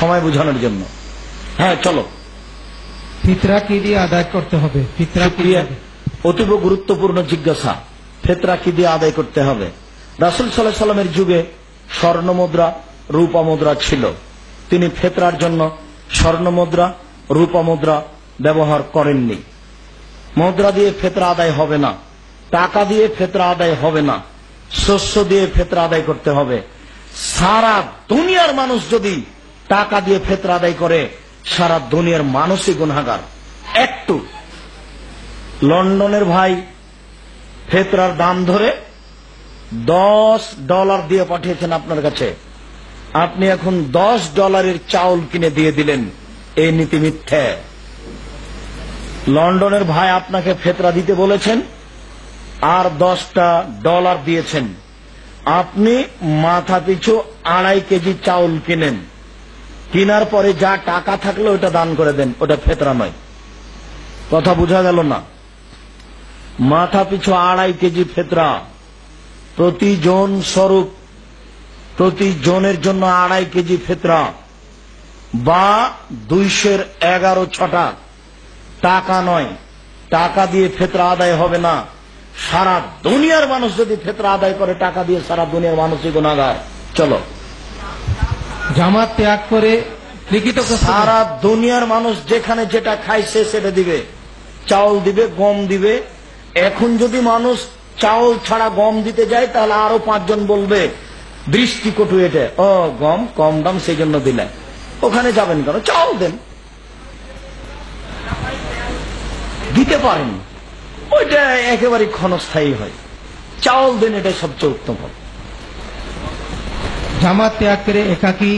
সময় বোঝানোর জন্য। হ্যাঁ চলো, ফিতরা কি দিয়ে আদায় করতে হবে? ফিতরা কি দিয়ে? অতীব গুরুত্বপূর্ণ জিজ্ঞাসা। ফিতরা কি দিয়ে আদায় করতে হবে? রাসূল সাল্লাল্লাহু আলাইহি সাল্লামের যুগে স্বর্ণ মুদ্রা, রূপা মুদ্রা ছিল। তিনি ফিতরার জন্য স্বর্ণ মুদ্রা, রূপা মুদ্রা ব্যবহার করেননি। মুদ্রা দিয়ে ফিতরা আদায় হবে না, টাকা দিয়ে ফিতরা আদায় হবে না, শস্য দিয়ে ফিতরা আদায় করতে হবে। সারা দুনিয়ার মানুষ যদি টাকা দিয়ে ফিতরা আদায় করে, সারা দুনিয়ার মানুষই গুনাহগার। একটু লন্ডনের ভাই ফিতরার দাম ধরে $10 দিয়ে পাঠিয়েছেন আপনার কাছে, আপনি এখন $10 চাউল কিনে দিয়ে দিলেন, এই নীতি মিথ্যে। লন্ডনের ভাই আপনাকে ফিতরা দিতে বলেছেন আর $10 দিয়েছেন, আপনি মাথা পিছু 2.5 কেজি চাউল কিনেন, কেনার পরে যা টাকা থাকলে ওটা দান করে দেন, ওটা ফিতরা নয়। কথা বোঝা গেল না? মাথা পিছু 2.5 কেজি ফিতরা, প্রতি জন স্বরূপ, প্রতি জনের জন্য 2.5 কেজি ফিতরা, বা 211 টাকা নয়। টাকা দিয়ে ফিতরা আদায় হবে না। সারা দুনিয়ার মানুষ যদি ফিতরা আদায় করে টাকা দিয়ে, সারা দুনিয়ার মানুষই গুনাহগার। চলো, জামাত ত্যাগ করে লিখিত সারা দুনিয়ার মানুষ যেখানে যেটা খাইছে সেটা দিবে, চাউল দিবে, গম দিবে। এখন যদি মানুষ চাউল ছাড়া গম দিতে যায়, তাহলে আরো 5 জন বলবে দৃষ্টিকটু এটা, ও গম কম দাম সেই জন্য দিলেন। ওখানে যাবেন কেন? চাউল দেন। দিতে পারেন, ওইটা একেবারে ক্ষণস্থায়ী হয়। চাউল দেন, এটাই সবচেয়ে উত্তম। জামাত ত্যাগ করে একাকী